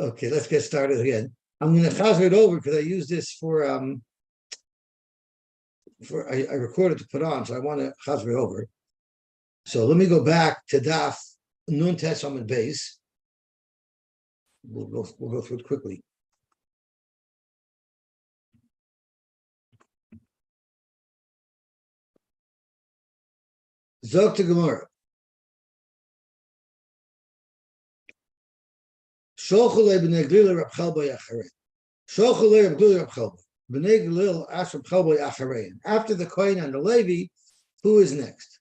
Okay, let's get started again. I'm going to chazer it over because I use this for I recorded to put on, so I want to chazer it over. So let me go back to Daf Nun Tes Amud Beis. We'll go through it quickly. Zog to Gemara. Shochalei b'nei Glila Rab Chelba Yacharei. Shochalei Rab Glila Rab Chelba. B'nei Glila asked Rab Chelba Yacharei. After the Kohen and the Levi, who is next?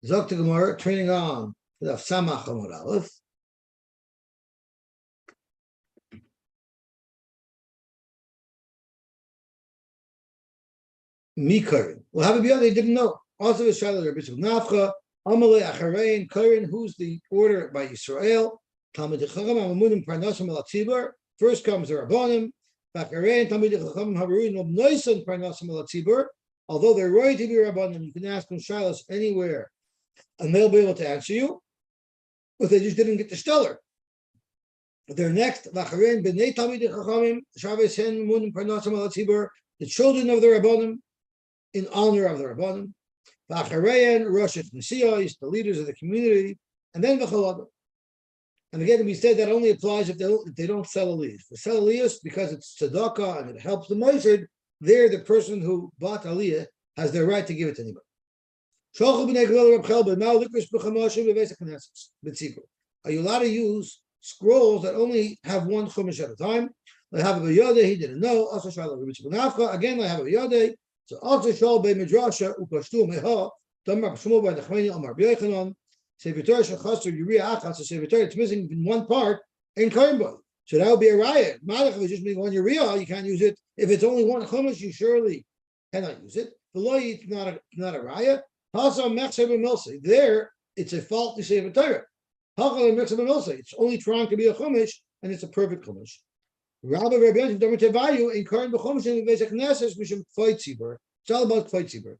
Zog to Gemara, turning on to the Samach Amud Aleph. Mikarin. Well, have it beyond they didn't know. Also, the Shaila Rabbi Nafcha, Amalei Acharein, Karin, who's the order by Yisrael? Talmid Chacham, Amamunim Parnasim Al Tzibur. First comes the Rabbanim. Acharein, Talmid Chacham, Haruin, Obnoisen Parnasim Al Tzibur. Although they're right to be Rabbanim, you can ask them Shilas anywhere, and they'll be able to answer you. But they just didn't get the stellar. They're next. Acharein, Bnei Talmid Chachamim, Shabbos Hen Munim Parnasim Al Tzibur. The children of the Rabbanim, in honor of the Rabbanim. V'acharein, Rosh Nesios, the leaders of the community, and then V'chalada. And again, we said that only applies if they don't sell aliyahs. For sell aliyahs, because it's tzedakah and it helps the moisid, there the person who bought aliyah has their right to give it to anybody. Are you allowed to use scrolls that only have one chumash at a time? I have a yodeh, he didn't know. Also, again, I have a yodeh. So also shal be midrasha upashtu meha damar shmuel by nechmeni amar b'yechanan sevitor shechaster yuriya achas sevitor it's missing in one part in kainboy. So that would be a riot. Malach is just being one yuriya. You can't use it if it's only one chumash. You surely cannot use it. The law it's not a riot. Hasa mechsev b'milsei. There it's a fault to save a Torah. Hakal mechsev b'milsei. It's only trying to be a chumash and it's a perfect chumash. Rabbi Rabbi don't value in current b'chumash in basic knesses mishum kfay tzibur. It's all about kfay tzibur.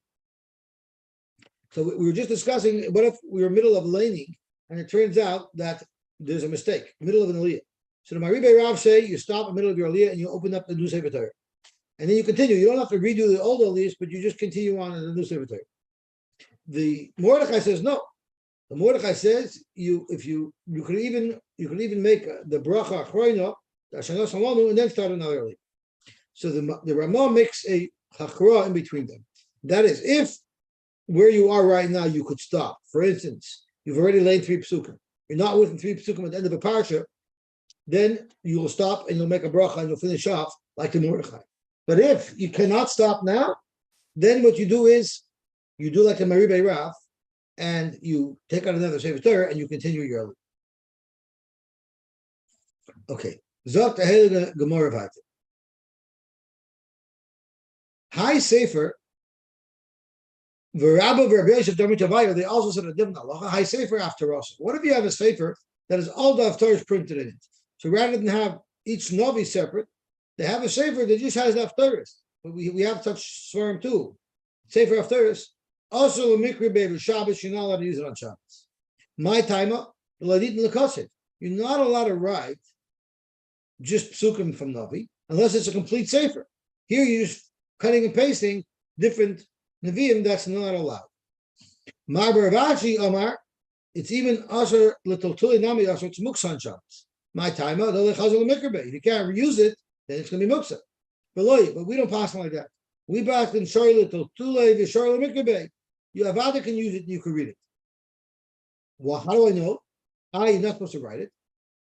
So we were just discussing what if we were middle of laning and it turns out that there's a mistake, middle of an aliyah. So the Maribe Rav say you stop in the middle of your aliyah and you open up the new Sefer Torah, and then you continue. You don't have to redo the old aliyahs, but you just continue on in the new Sefer Torah. The Mordechai says no. The Mordechai says you could even make the bracha achroina and then start another aliyah. So the Ramah makes a chakra in between them. That is, if where you are right now you could stop. For instance, you've already laid 3 psukim. You're not within 3 psukim at the end of a parsha, then you will stop and you'll make a bracha and you'll finish off like the Mordechai. But if you cannot stop now, then what you do is you do like a Maribe Rav and you take out another Sefer Torah and you continue your aliyah. Okay. Zok the Heilige Gemara Vayter. High Sefer, V'Rabba V'Rabbi Yosef Damar Tavaya, they also said a different halacha. High Sefer after us. What if you have a Sefer that is all the Haftarahs printed in it? So rather than have each Navi separate, they have a Sefer that just has the Haftarahs. But we have such Svarim too. Sefer Haftarahs. Also, Mikri Be'er Shabbos, you're not allowed to use it on Shabbos. My timer, you're not allowed to write just psukim from Navi, unless it's a complete sefer. Here you're just cutting and pasting different Nevi'im, that's not allowed. Ma'bar Avachi Omar, it's even Asher Little Tuli Nami Asher, it's Muksa on Shabbos. My timer, if you can't reuse it, then it's going to be Muksa. But we don't pass like that. We pass in Shari Little Tule, the Shari Mikrbe. You Avada can use it and you can read it. Well, how do I know? You're not supposed to write it.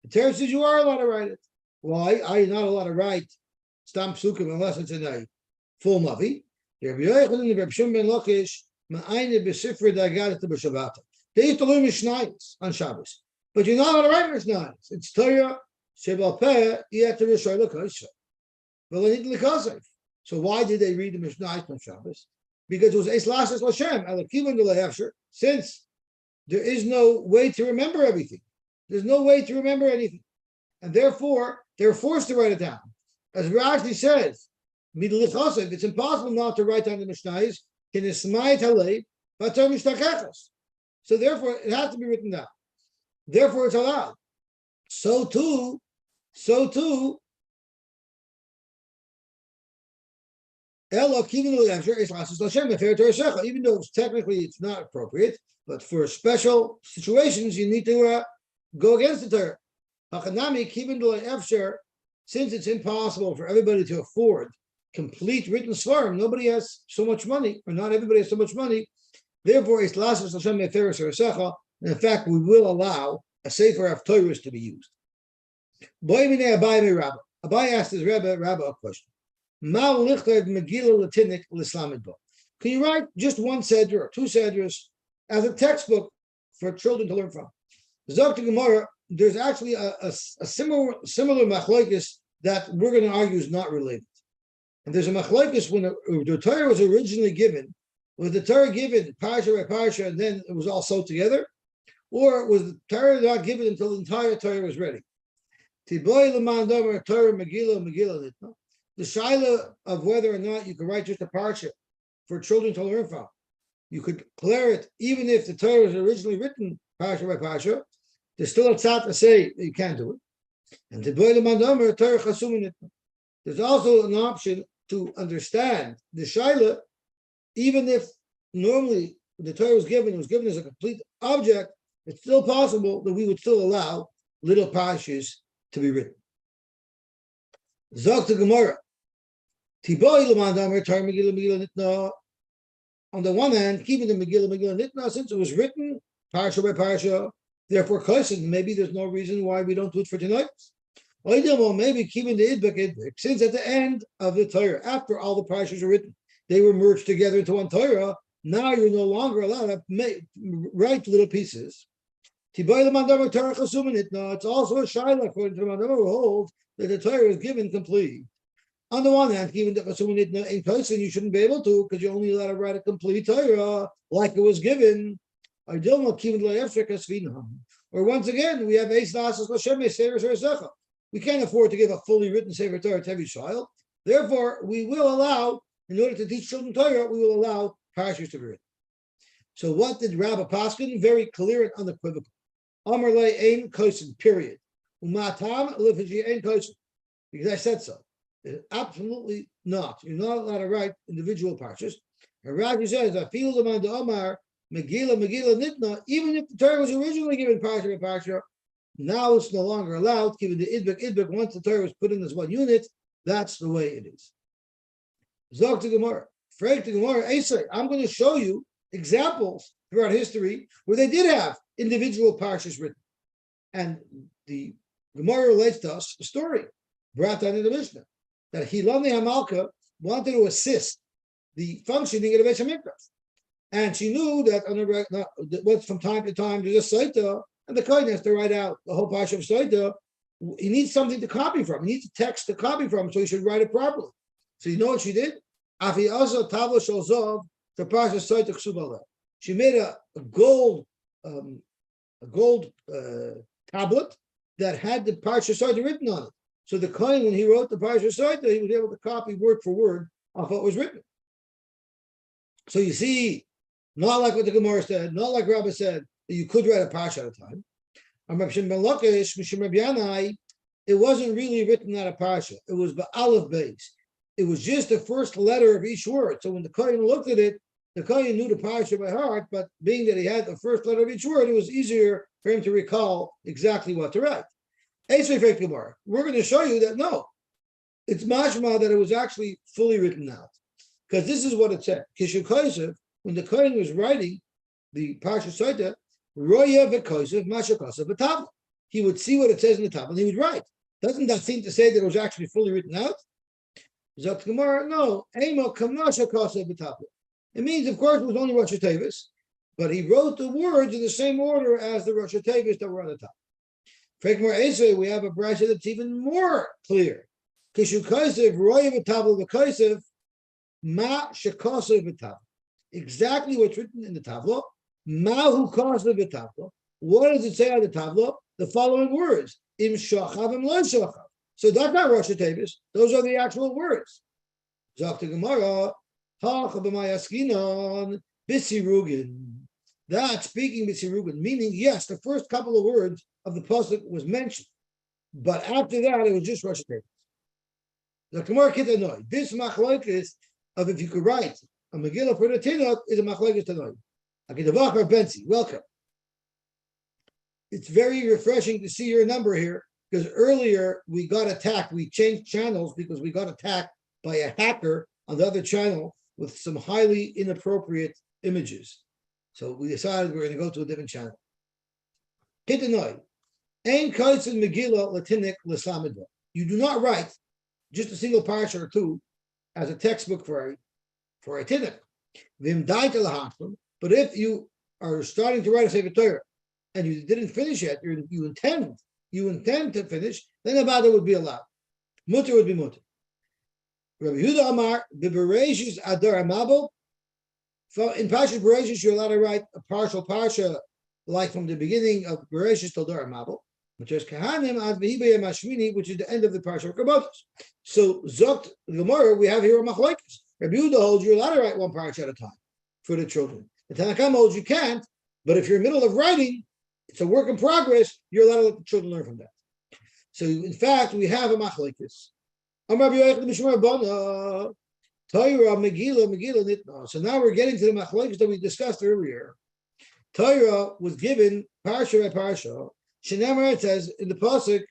The Torah says you are allowed to write it. Why are you not allowed to write stam psukim unless it's in a full navi? They used to learn Mishnayos on Shabbos, but you're not allowed to write Mishnayos. It's Torah shebal peh yet to Rishon l'kosef. So why did they read the Mishnayos on Shabbos? Because it was Eis Lashes Lashem Elakim L'Hefsher. Since there is no way to remember everything, there's no way to remember anything, and therefore they're forced to write it down. As Rashi says, it's impossible not to write down the Mishnayos. So therefore, it has to be written down. Therefore, it's allowed. So too, So too, even though technically it's not appropriate, but for special situations you need to go against the Torah. Since it's impossible for everybody to afford complete written svarim, nobody has so much money, or not everybody has so much money. Therefore, it's lasas Hashem meferes harasecha. In fact, we will allow a sefer of Torahs to be used. Abai asked his Rabbi a question. Can you write just one sedra or two sedras as a textbook for children to learn from? There's actually a similar machlokes that we're going to argue is not related. And there's a machlokes when the Torah was originally given. Was the Torah given parsha by parsha and then it was all sewed together? Or was the Torah not given until the entire Torah was ready? The shaila of whether or not you could write just a parsha for children to learn from. You could declare it even if the Torah was originally written parsha by parsha. There's still a tzad to say that you can't do it. And there's also an option to understand the shaila, even if normally the Torah was given as a complete object, it's still possible that we would still allow little parshas to be written. Zok to Gemara. On the one hand, keeping the Megillah Nitna, since it was written parsha by parsha, therefore, maybe there's no reason why we don't do it for tonight. Maybe keeping the idbek, since at the end of the Torah, after all the parshas are written, they were merged together into one Torah. Now you're no longer allowed to write little pieces. It's also a shaila according to the Mandama who holds that the Torah is given complete. On the one hand, given the in person, you shouldn't be able to because you're only allowed to write a complete Torah like it was given. Or once again, we have we can't afford to give a fully written Sefer Torah to every child. Therefore, we will allow, in order to teach children Torah, we will allow parashas to be written. So what did Rabbi Paskin? Very clear and unequivocal. Amar le ein kosin, period. Umatam lefishi ein kosin. Because I said so. Absolutely not. You're not allowed to write individual parashas. And Rashi says, I feel the man to Omar, Megillah Nitna, even if the Torah was originally given parsha by parsha, now it's no longer allowed, given the idbek, once the Torah was put in as one unit, that's the way it is. Zog to Gemara. Frag to Gemara, Esay, I'm going to show you examples throughout history where they did have individual parshas written. And the Gemara relates to us a story brought down in the Mishnah that Hilani Hamalka wanted to assist the functioning of the Beis Hamikdash. And she knew that from time to time there's a Saita, and the Kohen has to write out the whole parsha of Saita. He needs something to copy from. He needs a text to copy from, so he should write it properly. So you know what she did? She made a gold tablet that had the parsha Saita written on it. So the Kohen, when he wrote the parsha Saita, he was able to copy word for word off what was written. So you see, not like what the Gemara said, not like Rabbi said, that you could write a parsha at a time. It wasn't really written out of parsha. It was ba'alef beis. It was just the first letter of each word. So when the Kohen looked at it, the Kohen knew the parsha by heart, but being that he had the first letter of each word, it was easier for him to recall exactly what to write. We're going to show you that no, it's mashma that it was actually fully written out. Because this is what it said. Kishu Kosev, when the Kohen was writing the Parsha Saita, Roya v'Kosev, Masha Kosev v'Tavla. He would see what it says in the tablet and he would write. Doesn't that seem to say that it was actually fully written out? Zok Gemara, no. Emo Kamasha Kosev v'Tavla. It means, of course, it was only Rosh Hashanah, but he wrote the words in the same order as the Rosh Hashanah that were on the top. Frekmar Esei, we have a brasha that's even more clear. Kishu Kosev, Roya v'Tavla v'Kosev, Ma shekosev v'tavla. Exactly what's written in the tavla. Ma hu kosev v'tavla. What does it say on the tavla? The following words: Im shachav im lo shachav. So that's not Rosh Hashanah. Those are the actual words. Zok Gemara. Hach b'mayaskinon b'sirugin. That's speaking b'sirugin, meaning yes, the first couple of words of the pasuk was mentioned, But after that, it was just Rosh Hashanah. The Gemara Kitanoi. This machlokes of if you could write a Megillah for the Tinot is a machlokes Tanoi. Akidavachar Benzi, welcome. It's very refreshing to see your number here because earlier we got attacked. We changed channels because we got attacked by a hacker on the other channel with some highly inappropriate images. So we decided we're going to go to a different channel. Kitanoi. Ein Kaitzin Megillah Latinik L'Samidva. You do not write just a single parsha or two as a textbook for a tinnik. But if you are starting to write a Sefer Torah and you didn't finish yet, you intend to finish, then the Avada would be allowed. Mutter would be mutter. Rabbi Yehuda Amar, Bebereshis Adar Amabo. In Parshas Bereshis, you're allowed to write a partial parsha, like from the beginning of Bereshis till Dar Amabo. Which is Kahanim ad Vehibei Mashmini, which is the end of the parsha of Kabbalah. So Zokt Gemara, we have here a machlokes. Rabbi Yehuda holds you're allowed to write one parsha at a time for the children. The Tanna Kamma holds you can't, but if you're in the middle of writing, it's a work in progress, you're allowed to let the children learn from that. So in fact, we have a machlokes. Amar Rabbi Yochanan Mishmar Bana, Torah Megillah Nitna. So now we're getting to the machlokes that we discussed earlier. Torah was given parsha by parsha. Shenemar, it says in the pasuk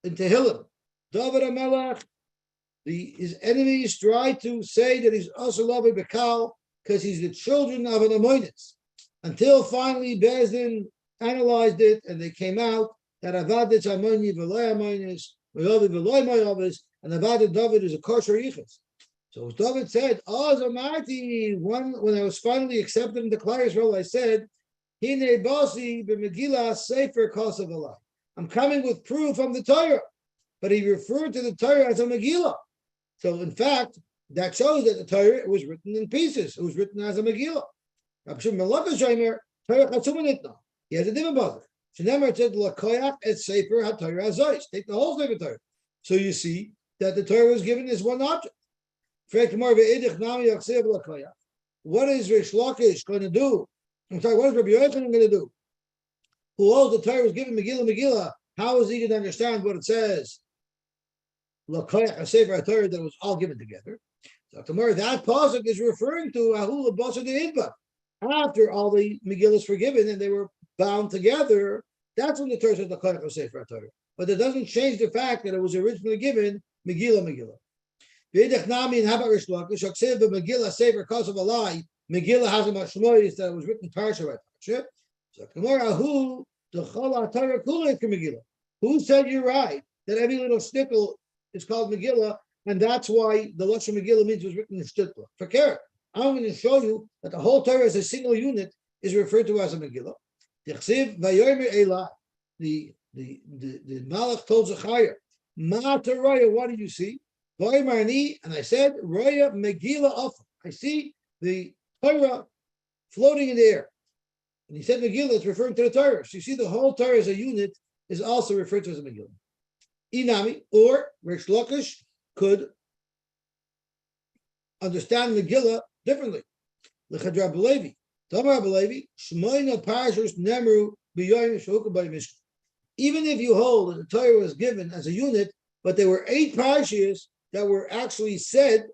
in Tehillim, David HaMelech, his enemies tried to say that he's also lovely Bekal because he's the children of an Amonis. Until finally Bezdin analyzed it and they came out that Avadit Amoni V'loy Amonis, V'loy Moyavis, and Avadit David is a kosher yichus. So David said, Amarti, when I was finally accepted in the Klai role, I said, I'm coming with proof from the Torah, but he referred to the Torah as a Megillah. So in fact, that shows that the Torah was written in pieces. It was written as a Megillah. He has a different buzzer. Shenemar said, "Lakoyach et Sefer HaTorah Azois." Take the whole Sefer Torah. So you see that the Torah was given as one object. What is Rish Lakish going to do? I'm sorry, what is Rabbi Yochanan going to do? Who holds the Torah was given Megillah, how is he going to understand what it says? L'koyach a Sefer HaTorah that was all given together. So tomorrow that pasuk is referring to Ahul Basar de Idba. After all the Megillahs were given and they were bound together, that's when the Torah says L'koyach a Sefer HaTorah. But it doesn't change the fact that it was originally given Megillah. V'edech nami and Habat Rish Lakish Aksiv Megillah Sefer Kasav Alai. Megillah has a mashmois that was written parsha by parsha. So Gemara, who the Chala Torah Kulei for Megillah? Who said you're right that every little shtickle is called Megillah, and that's why the Lashon Megillah means it was written in shtickle. For care, I'm going to show you that the whole Torah as a single unit is referred to as a Megillah. The Malach told Zechariah, Ma Torah, what do you see? And I said, Roya Megillah Alpha. I see the Torah floating in the air. And he said Megillah is referring to the Torah. So you see the whole Torah as a unit is also referred to as a Megillah. Inami, or Rish Lakish could understand Megillah differently. L'chadra B'Levi. Tamar B'Levi, Shmoina Parshas Nemru B'Yoyim Shehukah B'Mishkan. Even if you hold that the Torah was given as a unit, but there were 8 parshas that were actually said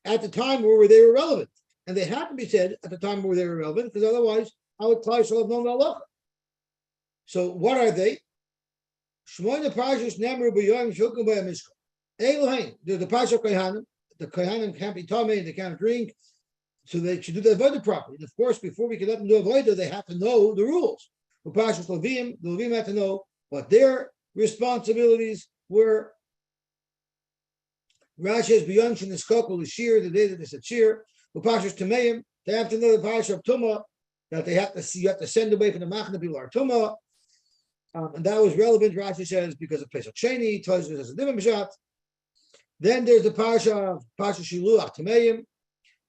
at the time where they were relevant. And they had to be said at the time where they were relevant, because otherwise, how would Klai shall have known the halacha? So what are they? Shmoina Parshas Nemru B'Yoyim Shehukah B'Mishkan. Elohim, there's the Parsha of Kohanim. The Kohanim can't be Tomei and they can't drink, so they should do the avodah properly. And of course, before we can let them do avodah, they have to know the rules. For Parsha Levim, the Levim have to know what their responsibilities were. Rashi is beyond Shiniskokol Shir, the day that it's a cheer. For Parsha Tameim, they have to know the Parsha of Tumah, that they have to see, you have to send away from the Machna people are Tumah. And that was relevant, Rashi says, because of Pesach Sheni, Tosh as a different Pshat. Then there's the Parsha of Shiluach Tameim,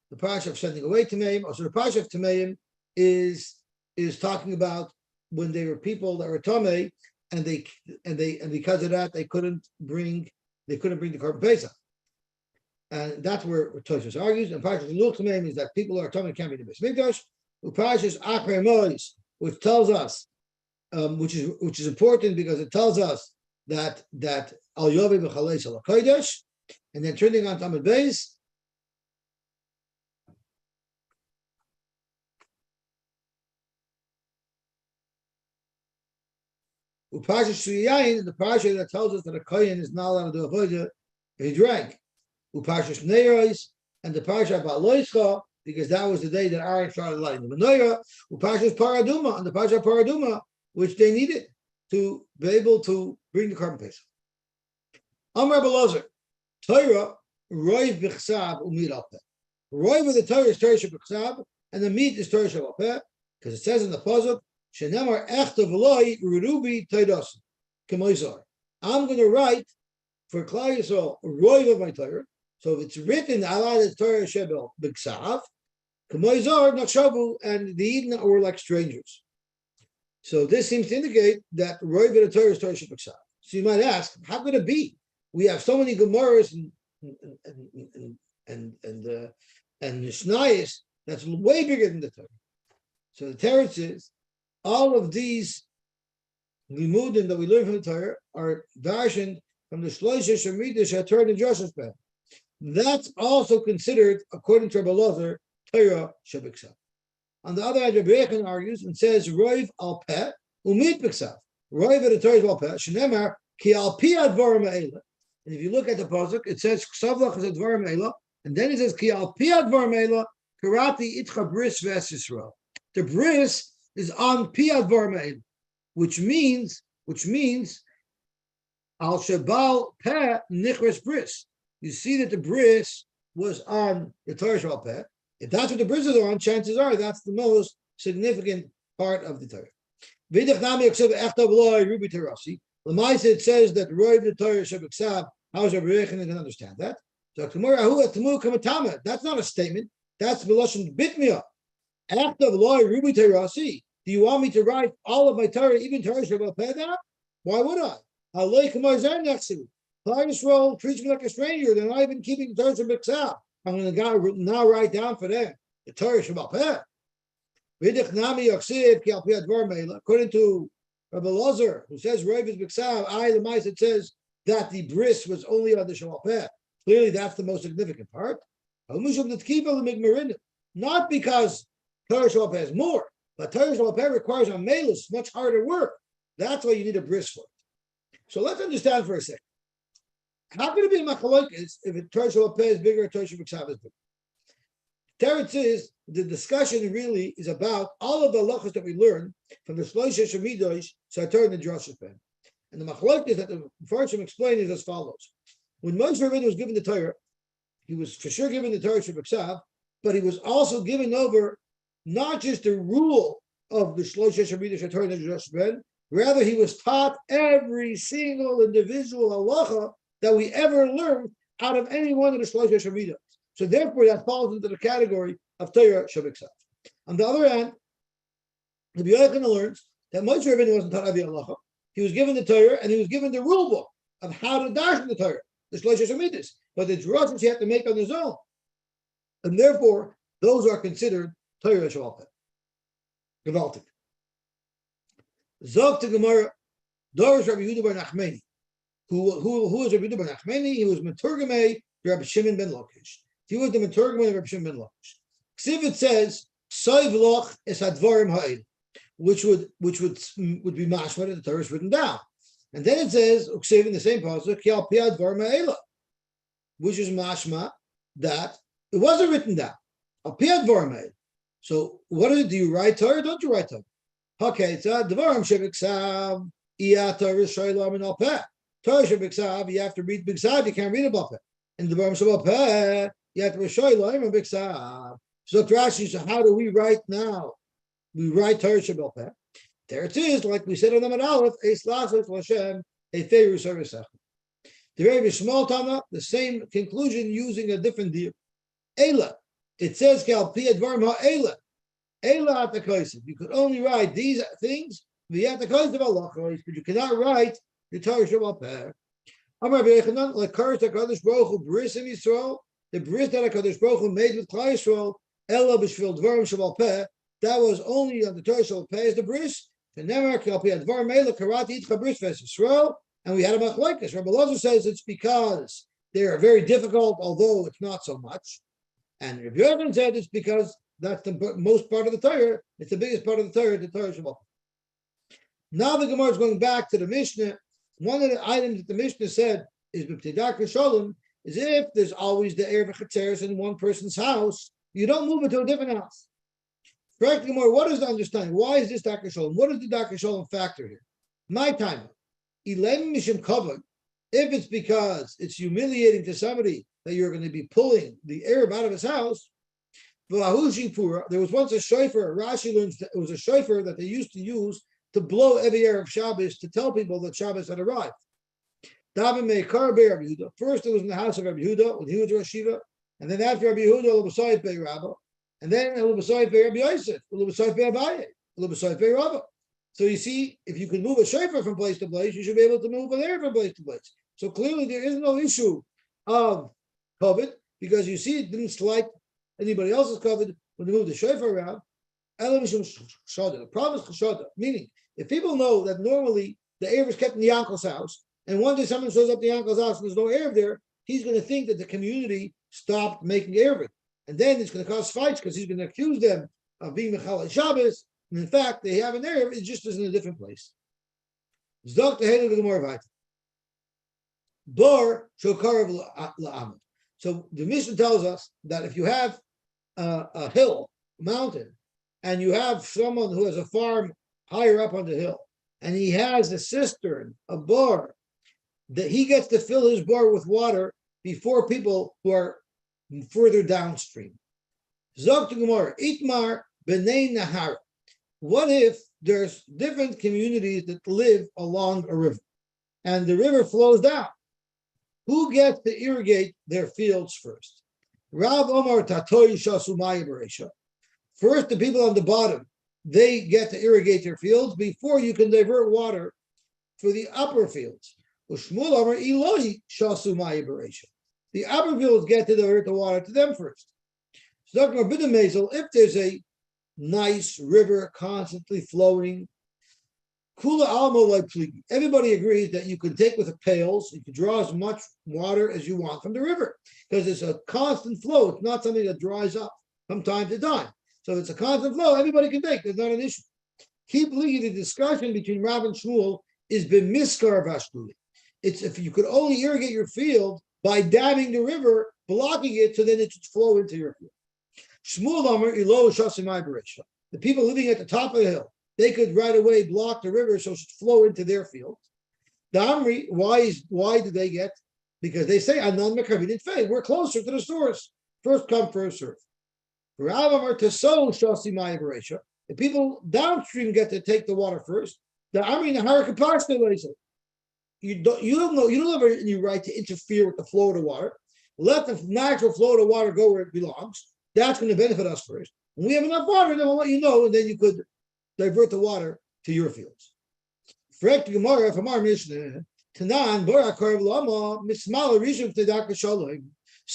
the Parsha of sending away Tameim. Also, the Parsha of Tameim is talking about when they were people that were Tamei, and because of that they couldn't bring the Korban Pesach. And that's where Toshus argues. And Parsha Shiluach Tameim is that people who are Tamei can't be the Beis Mikdash. Parsha Achrei Mois, which tells us, which is important because it tells us that Al Yovi B'Chaleis Al Kodesh, and then turning on Tamid Beis. Upasha Shriyayin, the parsha that tells us that a kohen is not allowed to do a avodah if he drank. Upasha Shneiros, and the parsha about Loischa, because that was the day that Aaron started lighting the menorah. Upasha Paraduma, and the parsha Paraduma, which they needed to be able to bring the carbon pesach. Amar Belazar, Torah roiv b'chsav umid al peh. Roiv of the Torah is Torah sheb'chsav, and the meat is Torah sheb'al peh, because it says in the pasuk, "Shenemar echtav v'loi rurubi teidos k'moizar." I'm going to write for Klal Yisrael roiv of my Torah. So if it's written, Allah is Torah sheb'al b'chsav, k'moizar nachshavu, and the Eden were like strangers. So this seems to indicate that roiv of the Torah is Torah sheb'chsav. So you might ask, how could it be? We have so many Gemaras and Mishnayos that's way bigger than the Torah. So the Torah says all of these limudim that we learn from the Torah are darshaned from the Shloisha Shemidah Shatur and Josh's pen. That's also considered, according to Rabbi Lozer, Torah Shebiksav. On the other hand, Rabbi Yechon argues and says Roiv al Peh Umid Biksav. Roiv of the Torah is al Peh Shenemar Ki al Pi Advarim Ha'ela. And if you look at the pasuk, it says Ksavlach is Advarim Ha'ela, and then it says Ki al Pi Advarim Ha'ela Karati Itcha Bris Ves Yisrael. The bris is on Pi Advarim Ha'ela, which means Al Shabal Peh Nichres Bris. You see that the bris was on the Torah Shabal Peh. If that's what the bris are on, chances are that's the most significant part of the Torah. Vidach Nami Aksev Echtav Loi Rubi Terasi. Lamaisa, it says that Roiv the Torah Shabbat. How is Rabbi Yechon to understand that? So that's not a statement. That's Belashon Bitmiyah. Echtav Loi Rubi Terasi. Do you want me to write all of my Torah, even Torah Shabbat Peh? Why would I? Klal Yisrael treats me like a stranger. They're not even keeping the Torah Shabbat. I'm going to now write down for them the Torah Shabbat Peh. According to Rabbi Lozer, who says Roiv is Biksav, it says that the bris was only on the Shabbat Peh. Clearly, that's the most significant part. Not because Torah Shabbat Peh is more, but Torah Shabbat Peh requires a melus, much harder work. That's why you need a bris for it. So let's understand for a second. How can it be machalokes if a Torah Shabbat Peh is bigger or Torah Shabbat Biksav is bigger? Teretz is the discussion really is about all of the halachos that we learn from the Shloisha Shemidosh, Shatur and the Josh's pen. And the machlokes that the Farshim explain is as follows. When Moshe Rabbeinu was given the Torah, he was for sure given the Torah Shabbat, but he was also given over not just the rule of the Shloisha Shemidosh, Shatur and the Josh's pen, rather he was taught every single individual halacha that we ever learned out of any one of the Shloisha Shemidosh. So therefore, that falls into the category of Torah Shabbat. On the other hand, Rabbi Yechon learns that Moshe Rabbeinu wasn't taught Avi Halacha. He was given the Torah and he was given the rule book of how to dash the Torah, the Shloisha Shemidas, but the drushes he had to make on his own. And therefore, those are considered Torah Shabbat. Gewaltig. Zog to Gemara, Dorish Rabbi Yehuda bar Nachmani. Who is Rabbi Yehuda bar Nachmani? He was Meturgamei Rabbi Shimon ben Lakish. He was the Meturgamei of Rabbi Shimon ben Lakish. Ksiv, it says, Soiv loch es advarim ha'ed, which would be mashma that the Torah is written down. And then it says, Ksiv in the same pasuk, Ki al pi advarim ha'ela, which is mashma that it wasn't written down. Al pi advarim ha'ed. So what is it? Do you write Torah or don't you write Torah? Okay, it's advarim shebiksav, iya Torah shaylam and al peh. Torah shebiksav, you have to read biksav, you can't read about it. And the advarim shebal peh, you have to read shaylam and biksav. So Rashi, so how do we write now? We write Torah Shabbat Peh. There it is, like we said on the Aleph, Eis Lasos Lashem, Efeiru Sarasach. The very small Tana, the same conclusion using a different deal. Eila. It says Kal Pi Advarim HaEila. Eila at the Kaisim. You could only write these things, at the Kaisim Allah, but you cannot write the Torah Shabbat Peh. Amar Be'echanan, like Karas HaKadosh Baruch Hu Bris in Yisrael, the Bris that HaKadosh Baruch Hu made with Klal Yisrael, Ela b'shvil dvarim shabal peh. That was only on the Torah shabal peh is the bris. And And we had a machlokes. Rabbi Elazar says it's because they are very difficult, although it's not so much. And Rabbi Yochanan said it's because that's the most part of the Torah. It's the biggest part of the Torah Shabbat. Now the Gemara is going back to the Mishnah. One of the items that the Mishnah said is b'ptidak shalom is if there's always the erev chetzeres in one person's house, you don't move it to a different house. Correctly more, what is the understanding? Why is this Dr. Shalom? What is the Dr. Shalom factor here? My time. Mishim covered. If it's because it's humiliating to somebody that you're going to be pulling the Arab out of his house, there was once a shofar, Rashi learns that it was a shofar that they used to use to blow every Erev Shabbos to tell people that Shabbos had arrived. First it was in the house of Rabbi Yehuda when he was Rosh Yeshiva, and then after Rabbi Yehuda, Bei Rabba, and then Bei Rabbi Yosef, Bei Abaye, Bei Rabba. So you see, if you can move a shofar from place to place, you should be able to move an Erev from place to place. So clearly there is no issue of COVID because you see it didn't slight anybody else's COVID when they moved the shofar around. The problem is chashada, meaning if people know that normally the Erev is kept in the uncle's house, and one day someone shows up to the uncle's house and there's no Erev there, he's going to think that the community stopped making Erev. And then it's going to cause fights because he's going to accuse them of being Mechal Shabbos. And in fact, they have an Erev, it just is in a different place. So the Mishnah tells us that if you have a hill, a mountain, and you have someone who has a farm higher up on the hill, and he has a cistern, a bar, that he gets to fill his bar with water before people who are further downstream. Zok to Gemara, Itmar b'nei Nahar. What if there's different communities that live along a river, and the river flows down? Who gets to irrigate their fields first? Rav Omar Tatoy Shasu Maya Bereisha. First, the people on the bottom, they get to irrigate their fields before you can divert water for the upper fields. Ushmul Omar Eloi Shasu Maya Bereisha. The upper fields get to divert the water to them first. So, if there's a nice river constantly flowing, Kula Almo like pligi. Everybody agrees that you can take with a pails, you can draw as much water as you want from the river because it's a constant flow. It's not something that dries up from time to time. So it's a constant flow. Everybody can take. There's not an issue. Keep leading the discussion between Rav and Shmuel is b'miskar vashtuli. It's if you could only irrigate your field by damming the river, blocking it, so then it should flow into your field. Shmuel Amar Ilo Shasimai Beresha. The people living at the top of the hill, they could right away block the river so it should flow into their field. The Amri, why do they get? Because they say Anan Mekavin Fei. We're closer to the source. First come, first serve. Rav Amar Taso Shasimai Beresha. The people downstream get to take the water first. The Amri Nahar Kapashta. You don't have any right to interfere with the flow of the water. Let the natural flow of the water go where it belongs. That's going to benefit us first. When we have enough water, then we'll let you know, and then you could divert the water to your fields. So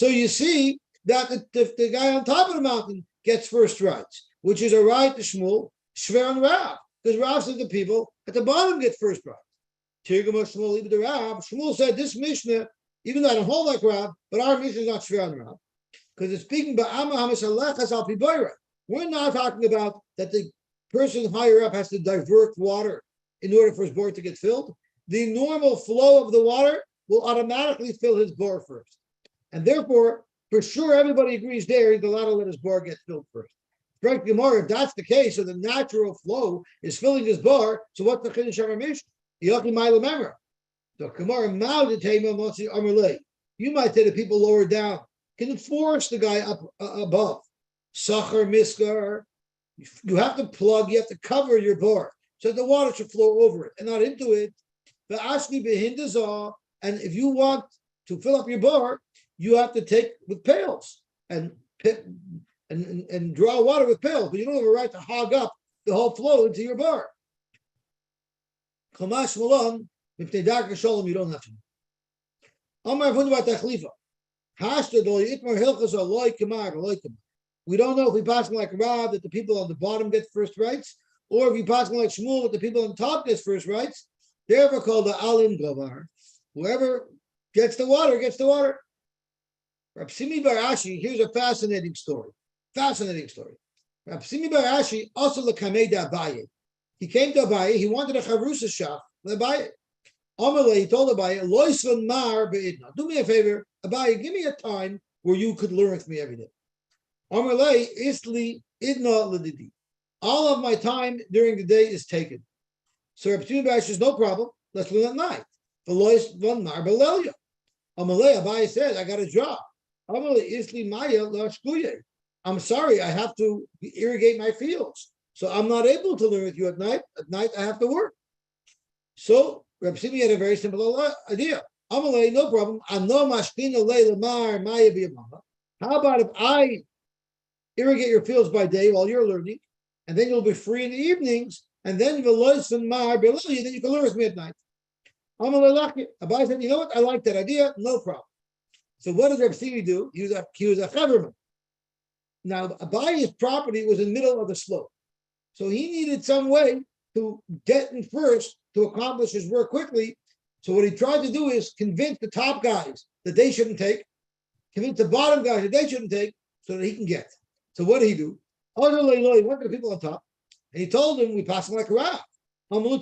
you see that the guy on top of the mountain gets first rights, which is a right to Shmuel, Shver and Rav, because Rav said the people at the bottom get first rights. Shmuel said this Mishnah, even though I don't hold like Rav, but our Mishnah is not Shver and Rav, because it's speaking about we're not talking about that the person higher up has to divert water in order for his bore to get filled. The normal flow of the water will automatically fill his bore first. And therefore, for sure, everybody agrees there he's allowed to let his bore get filled first. Frank Gemara, if that's the case, so the natural flow is filling his bore, so what's the Chiddush of our Mishnah? The Gemara, you might say the people lower down can force the guy up above. Sachar miskar, you have to plug, you have to cover your bar so the water should flow over it and not into it. The ashli behindazah, and if you want to fill up your bar, you have to take with pails and draw water with pails, but you don't have a right to hog up the whole flow into your bar. Chamash malam, if they dark shalom, you don't have to. Amar about tachlifa. We don't know if we pass like Rav that the people on the bottom get first rights, or if we pass like Shmuel that the people on top get first rights. Therefore called the Alim Gavar. Whoever gets the water, gets the water. Rab Simi Bar Ashi, here's a fascinating story. Fascinating story. Rab Simi Bar Ashi also l'kamei da Abaye. He came to Abaye, he wanted a charusa shach, Abaye. Amalei, he told Abaye, Loisvan Mar be'idna. Do me a favor, Abaye, give me a time where you could learn with me every day. Amalei, Isli Idna Lididi. All of my time during the day is taken. So Rab Simi Bar Ashi says, no problem, let's learn at night. Loisvan Mar be'lelia. Amalei, Abaye said, I got a job. Amalei, Isli Maya la'shkuye. I'm sorry, I have to irrigate my fields. So I'm not able to learn with you at night. At night, I have to work. So Reb Simi had a very simple idea. Amalei, no problem. How about if I irrigate your fields by day while you're learning, and then you'll be free in the evenings, and then then you can learn with me at night. Amalei said, you know what? I like that idea. No problem. So what did Reb Simi do? He was a chaverman. Now, Abaye's property was in the middle of the slope. So he needed some way to get in first to accomplish his work quickly. So what he tried to do is convince the top guys that they shouldn't take, convince the bottom guys that they shouldn't take, so that he can get. So what did he do? He went to the people on top, and he told them, we pass them like a rab. So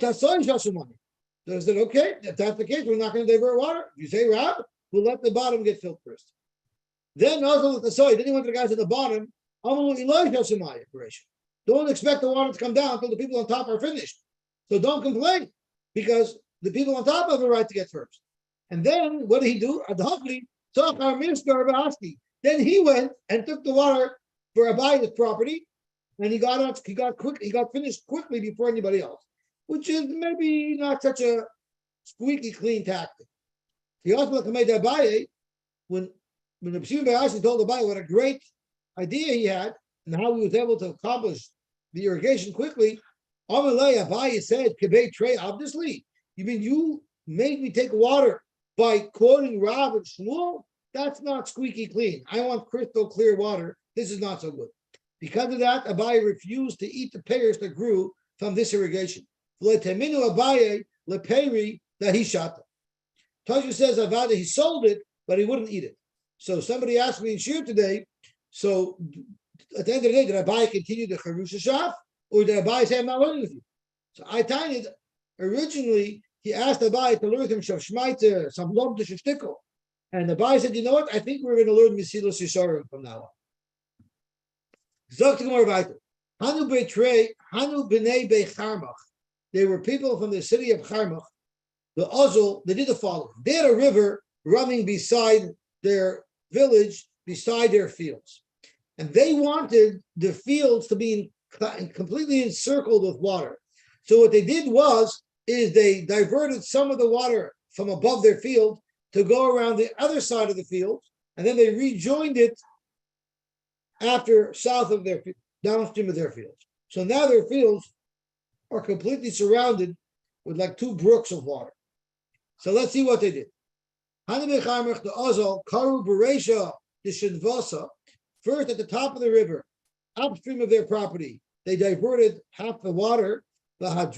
they said, okay, if that's the case, we're not going to divert water. If you say rab, we'll let the bottom get filled first. Then also with the soy, then he went to the guys at the bottom. Don't expect the water to come down until the people on top are finished. So don't complain, because the people on top have a right to get first. And then what did he do? Then he went and took the water for Abaye's property, and he got finished quickly before anybody else, which is maybe not such a squeaky clean tactic. He also made Abaye when Reb Shimon Bar Ashi told Abaye what a great idea he had and how he was able to accomplish the irrigation quickly. Abaye said, Kebei Trey, obviously, you mean you made me take water by quoting Rav and Shmuel? That's not squeaky clean. I want crystal clear water. This is not so good. Because of that, Abaye refused to eat the pears that grew from this irrigation. Abaye leperi that he shot them. Tosha says Avada he sold it, but he wouldn't eat it. So somebody asked me in Shir today, so at the end of the day, did Abaye continue the Charusha Shaf, or did Abaye say, I'm not learning with you? So I tell you, originally, he asked Abaye to learn with him Shav Shmaita, some Lom to Shishtikkel. And Abaye said, you know what? I think we're going to learn Mesilas Yesharim from now on. Zoktigmar Vaiter. Hanu Beitrei, Hanu B'nei Becharmach. They were people from the city of Charmach. The Ozil, they did the following. They had a river running beside their village, beside their fields. And they wanted the fields to be completely encircled with water. So what they did is they diverted some of the water from above their field to go around the other side of the field, and then they rejoined it south of their downstream of their fields. So now their fields are completely surrounded with like two brooks of water. So let's see what they did. First, at the top of the river, upstream of their property, they diverted half the water, and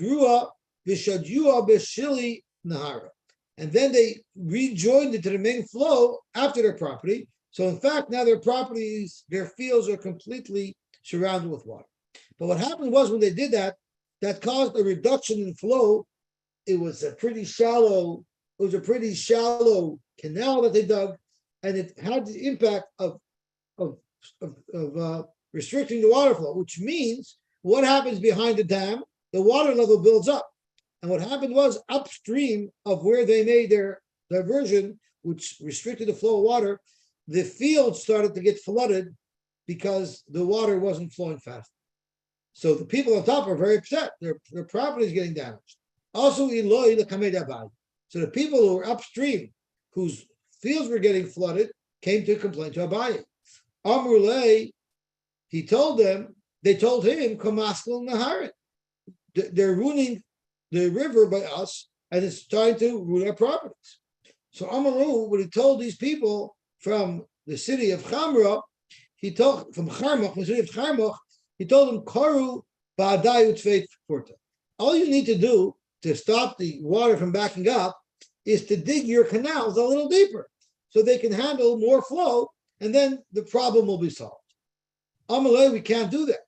then they rejoined it to the main flow after their property. So in fact, now their fields are completely surrounded with water. But what happened was when they did that, that caused a reduction in flow. It was a pretty shallow canal that they dug, and it had the impact of restricting the water flow, which means what happens behind the dam? The water level builds up. And what happened was upstream of where they made their diversion, which restricted the flow of water, the fields started to get flooded because the water wasn't flowing fast. So the people on top are very upset. Their property is getting damaged. Also, Eloi the Kamed Abai. So the people who were upstream, whose fields were getting flooded, came to complain to Abaye. Amrulay, they told him, Kamaskal Naharit. They're ruining the river by us, and it's trying to ruin our properties. So Amaru, when he told these people from the city of Chamra, from the city of Charmach, he told them, Karu Ba'adai Utzveit Furta. All you need to do to stop the water from backing up is to dig your canals a little deeper so they can handle more flow, and then the problem will be solved. Amalei, we can't do that.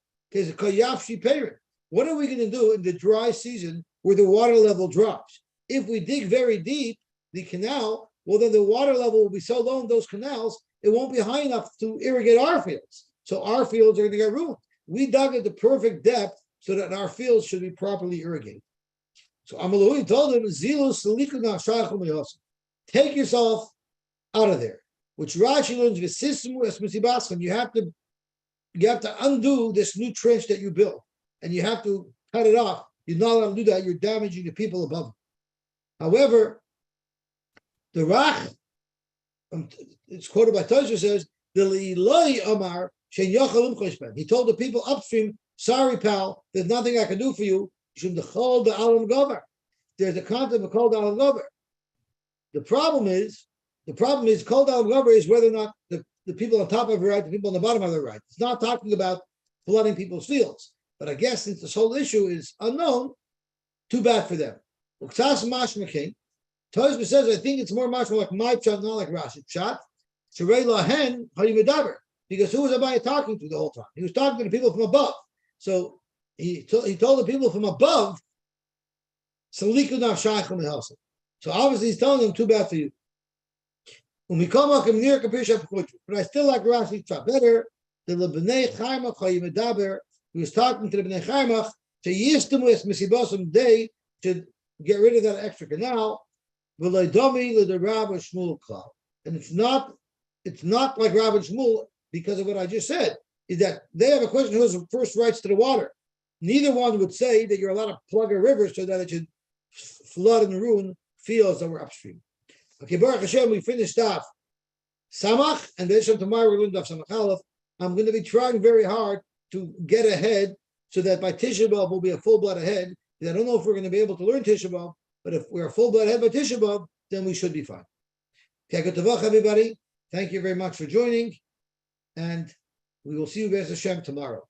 What are we going to do in the dry season where the water level drops? If we dig very deep, the canal, well, then the water level will be so low in those canals, it won't be high enough to irrigate our fields. So our fields are going to get ruined. We dug at the perfect depth so that our fields should be properly irrigated. So Amalui told him, take yourself out of there. Which Rashi learns, you have to undo this new trench that you built, and you have to cut it off. You're not allowed to do that. You're damaging the people above you. However, the Rach, it's quoted by Tosha, says, he told the people upstream, sorry, pal, there's nothing I can do for you. There's a concept of called alam gover. The problem is called alam gover is whether or not the people on top have the right, the people on the bottom have the right. It's not talking about flooding people's fields. But I guess since this whole issue is unknown, too bad for them. Tosha says, I think it's more mashma like my pshat, not like Rashi pshat. Because who was Abaye talking to the whole time? He was talking to the people from above. So he told the people from above, so obviously he's telling them, too bad for you. But I still like Rashi pshat better. He was talking to the Bnei Chaimach to get rid of that extra canal. And it's not like Rav and Shmuel, because of what I just said, is that they have a question who has the first rights to the water. Neither one would say that you're allowed to plug a river so that it should flood and ruin fields that were upstream. Okay, Baruch Hashem, we finished off Samach, and then tomorrow we're going to do Samach Aleph. I'm going to be trying very hard to get ahead so that by Tisha B'Av we'll be a full blood ahead. I don't know if we're going to be able to learn Tisha B'Av, but if we're a full blood ahead by Tisha B'Av, then we should be fine. Okay, good tavach, everybody. Thank you very much for joining, and we will see you, Be'ez Hashem, tomorrow.